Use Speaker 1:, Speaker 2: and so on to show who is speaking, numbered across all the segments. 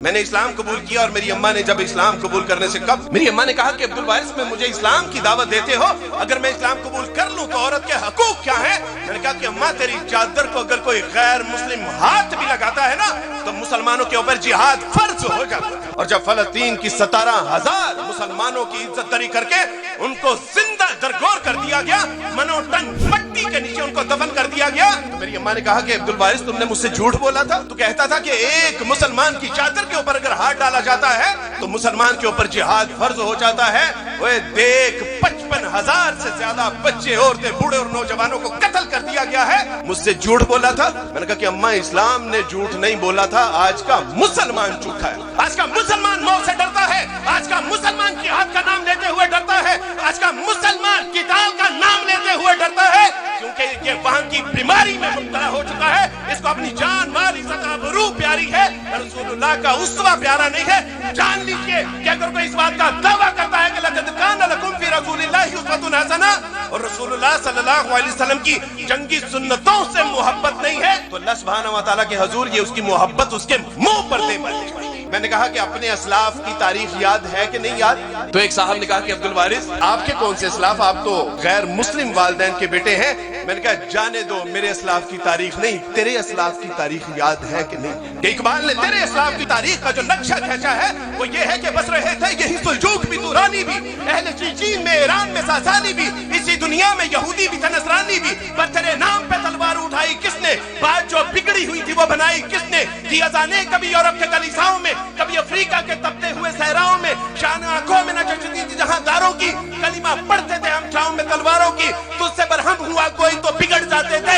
Speaker 1: मैंने इस्लाम कबूल किया और मेरी अम्मा ने जब इस्लाम कबूल करने से कब मेरी अम्मा ने कहा कि अब्दुल वारिस में मुझे इस्लाम की दावत देते हो, अगर मैं इस्लाम कबूल कर लूं तो औरत के हकूक क्या है? मैंने कहा कि अम्मा तेरी चादर को अगर कोई गैर मुस्लिम हाथ भी लगाता है ना तो मुसलमानों के ऊपर जिहाद फर्ज हो जाता है। और जब फलस्तीन की 17,000 मुसलमानों की इज्जत दरी करके उनको जिंदा दरगोर कर दिया गया, मनोटन मट्टी के नीचे उनको दफन कर दिया गया, तो मेरी अम्मा ने कहा कि अब्दुल वारिस तुमने मुझसे झूठ बोला था, तू कहता था कि एक मुसलमान की चादर के ऊपर अगर हाथ डाला जाता है तो मुसलमान के ऊपर जिहाद फर्ज हो जाता है। ओए देख 55,000 से ज्यादा बच्चे, औरतें, बूढ़े और नौजवानों को कत्ल कर दिया गया है, मुझसे झूठ बोला था। मैंने कहा कि अम्मा इस्लाम ने झूठ नहीं बोला था, आज का मुसलमान झूठा है, आज का मुसलमान मौत से डरता है, आज का मुसलमान जिहाद का नाम लेते हुए डरता है, आज का मुसलमान किताब का नाम लेते हुए डरता है, क्योंकि ये वहां की बीमारी में मुब्तला हो चुका है। इसको अपनी जान माल इज्जत आबरू प्यारी है, रसूलुल्लाह का उस्वा प्यारा नहीं है। जान लीजिए कि अगर कोई इस बात का दावा करता है कि लक़द कान लकुम फी रसूलिल्लाहि उस्वतुन हसना और रसूलुल्लाह सल्लल्लाहु अलैहि वसल्लम की जंगी सुन्नतों से मोहब्बत नहीं है तो अल्लाह सुब्हानहू व तआला के हुजूर ये उसकी मोहब्बत उसके मुंह पर दे पड़ेगी। मैंने कहा कि अपने असलाफ की तारीख याद है कि नहीं याद? तो एक साहब ने कहा कि अब्दुल वारिस आपके कौन से असलाफ, आप तो गैर मुस्लिम वालिदैन के बेटे हैं। मैंने कहा जाने दो, मेरे असलाफ की तारीख नहीं, तेरे असलाफ की तारीख याद है कि नहीं? कि इकबाल ने तेरे असलाफ की तारीख का जो नक्शा खींचा है वो ये है कि बस रहे थे यही सुल्जूक भी, तुरानी भी, अहले चीन में, ईरान में सासानी भी, इसी दुनिया में यहूदी भी थे, नसरानी भी, पर तेरे नाम पे तलवार उठाई किसने? बात जो बिगड़ी हुई थी वो बनाई किसने? दी अज़ानें कभी यूरोप के गलीसाओं में, कभी अफ्रीका के तपते हुए सहराओं में, शान आंखों में नचती थी जहां दारों की, कलिमा पढ़ते थे हम छाओं में तलवारों की, तुझसे बरहम हुआ कोई तो बिगड़ जाते थे।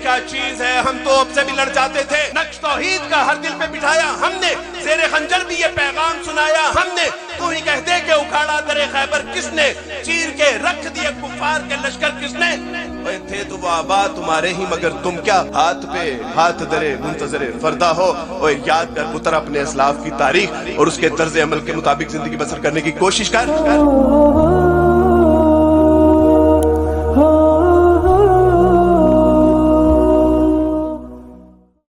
Speaker 1: क्या चीज है, हम तो अब से भी लड़ जाते थे। नक्श तौहीद का हर दिल पे बिठाया हमने, ज़ेरे खंजर भी ये पैगाम सुनाया हमने, तू ही कहते कि उखाड़ा दरे खैबर किसने, चीर के रख दिए कुफार के लश्कर किसने? थे तो वो आबाद तुम्हारे ही मगर तुम क्या हाथ पे हाथ दरे मुंतजरे फरदा हो। और याद कर पुत्र अपने असलाफ की तारीख और उसके तर्ज अमल के मुताबिक जिंदगी बसर करने की कोशिश कर।